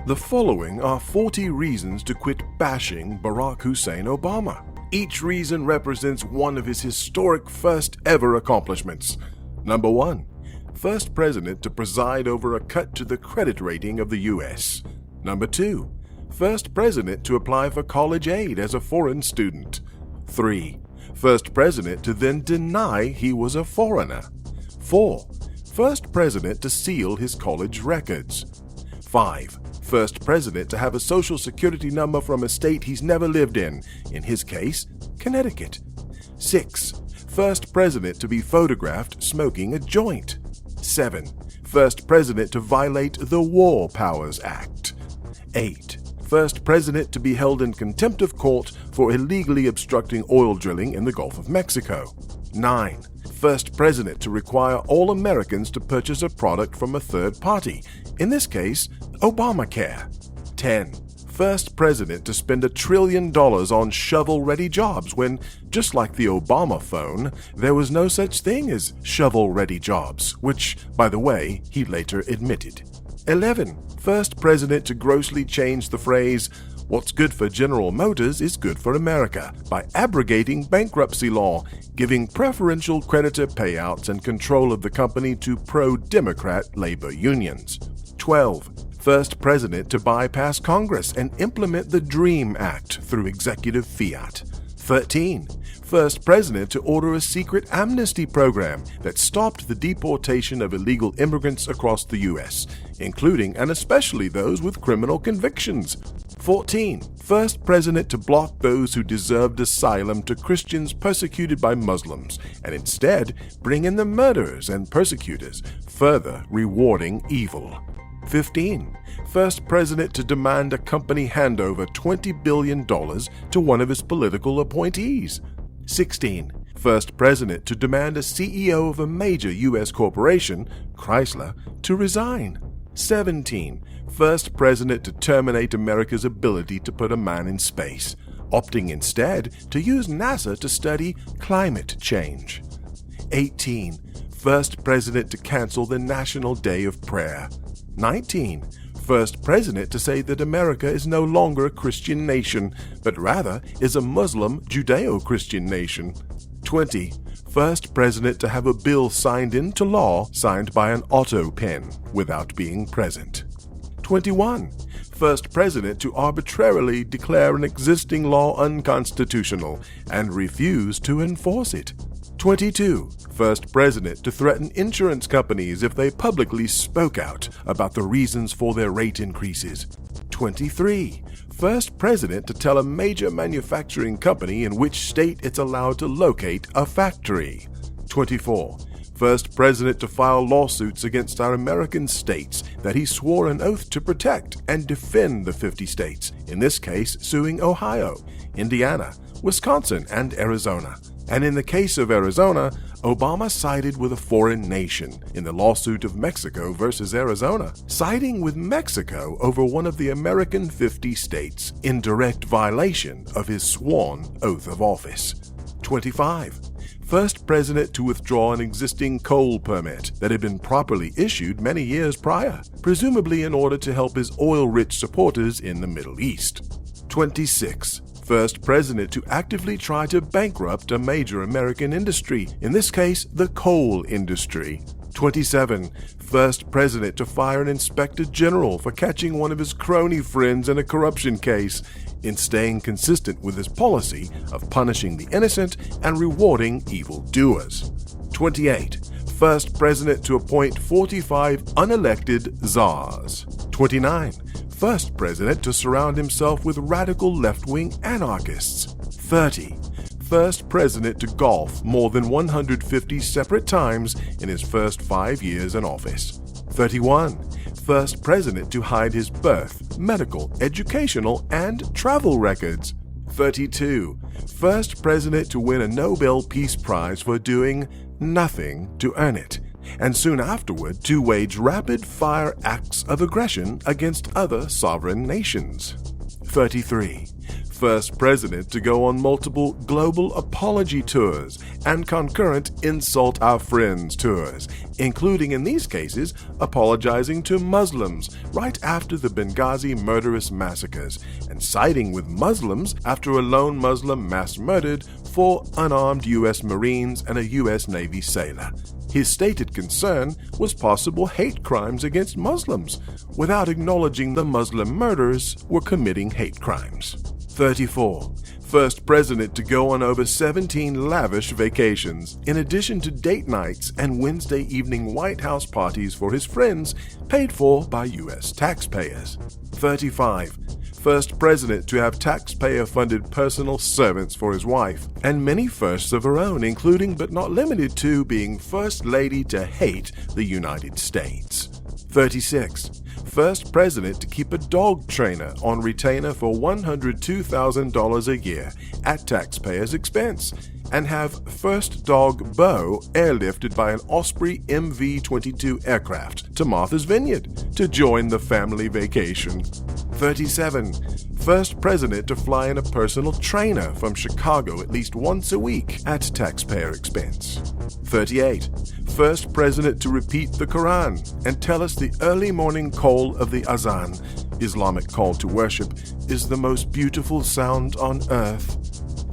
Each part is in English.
The following are 40 reasons to quit bashing Barack Hussein Obama. Each reason represents one of his historic first ever accomplishments. Number 1. First president to preside over a cut to the credit rating of the U.S. Number 2. First president to apply for college aid as a foreign student. 3. First president to then deny he was a foreigner. 4. First president to seal his college records. 5. First president to have a social security number from a state he's never lived in his case, Connecticut. 6. First president to be photographed smoking a joint. 7. First president to violate the War Powers Act. 8. First president to be held in contempt of court for illegally obstructing oil drilling in the Gulf of Mexico. 9. First president to require all Americans to purchase a product from a third party, in this case, Obamacare. 10. First president to spend $1 trillion on shovel-ready jobs when, just like the Obamaphone, there was no such thing as shovel-ready jobs, which, by the way, he later admitted. 11. First president to grossly change the phrase, "What's good for General Motors is good for America," by abrogating bankruptcy law, giving preferential creditor payouts and control of the company to pro-Democrat labor unions. 12. First president to bypass Congress and implement the DREAM Act through executive fiat. 13. First president to order a secret amnesty program that stopped the deportation of illegal immigrants across the U.S., including and especially those with criminal convictions. 14. First president to block those who deserved asylum to Christians persecuted by Muslims, and instead bring in the murderers and persecutors, further rewarding evil. 15. First president to demand a company hand over $20 billion to one of his political appointees. 16. First president to demand a CEO of a major U.S. corporation, Chrysler, to resign. 17. First president to terminate America's ability to put a man in space, opting instead to use NASA to study climate change. 18. First president to cancel the National Day of Prayer. 19. First president to say that America is no longer a Christian nation, but rather is a Muslim Judeo-Christian nation. 20. First president to have a bill signed into law signed by an auto pen without being present. 21. First president to arbitrarily declare an existing law unconstitutional and refuse to enforce it. 22. First president to threaten insurance companies if they publicly spoke out about the reasons for their rate increases. 23. First president to tell a major manufacturing company in which state it's allowed to locate a factory. 24. First president to file lawsuits against our American states that he swore an oath to protect and defend the 50 states, in this case suing Ohio, Indiana, Wisconsin, and Arizona. And in the case of Arizona, Obama sided with a foreign nation in the lawsuit of Mexico versus Arizona, siding with Mexico over one of the American 50 states in direct violation of his sworn oath of office. 25. First president to withdraw an existing coal permit that had been properly issued many years prior, presumably in order to help his oil-rich supporters in the Middle East. 26. First president to actively try to bankrupt a major American industry, in this case, the coal industry. 27. First president to fire an inspector general for catching one of his crony friends in a corruption case, in staying consistent with his policy of punishing the innocent and rewarding evildoers. 28. First president to appoint 45 unelected czars. 29. First president to surround himself with radical left-wing anarchists. 30. First president to golf more than 150 separate times in his first 5 years in office. 31. First president to hide his birth, medical, educational, and travel records. 32. First president to win a Nobel Peace Prize for doing nothing to earn it, and soon afterward to wage rapid-fire acts of aggression against other sovereign nations. 33. first president to go on multiple global apology tours and concurrent insult our friends tours, including in these cases apologizing to Muslims right after the Benghazi murderous massacres and siding with Muslims after a lone Muslim mass murdered 4 unarmed U.S. Marines and a U.S. Navy sailor. His stated concern was possible hate crimes against Muslims, without acknowledging the Muslim murderers were committing hate crimes. 34. First president to go on over 17 lavish vacations, in addition to date nights and Wednesday evening White House parties for his friends, paid for by U.S. taxpayers. 35. First president to have taxpayer-funded personal servants for his wife, and many firsts of her own, including but not limited to being First Lady to hate the United States. 36. First president to keep a dog trainer on retainer for $102,000 a year at taxpayers' expense, and have first dog Bo airlifted by an Osprey MV-22 aircraft to Martha's Vineyard to join the family vacation. 37. First president to fly in a personal trainer from Chicago at least once a week at taxpayer expense. 38. First president to repeat the Quran and tell us the early morning call of the azan, Islamic call to worship, is the most beautiful sound on earth.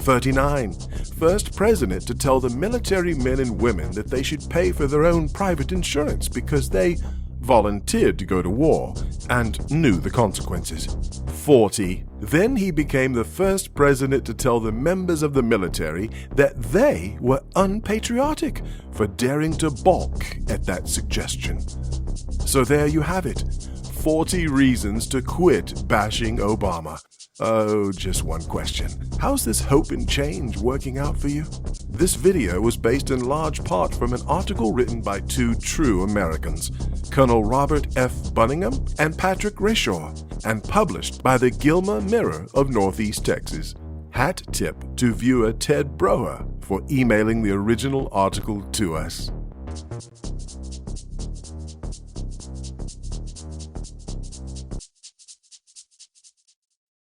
39. First president to tell the military men and women that they should pay for their own private insurance because they volunteered to go to war and knew the consequences. 40. Then he became the first president to tell the members of the military that they were unpatriotic for daring to balk at that suggestion. So there you have it. 40 reasons to quit bashing Obama. Oh, just one question. How's this hope and change working out for you? This video was based in large part from an article written by 2 true Americans, Colonel Robert F. Bunningham and Patrick Rishaw, and published by the Gilmer Mirror of Northeast Texas. Hat tip to viewer Ted Broher for emailing the original article to us.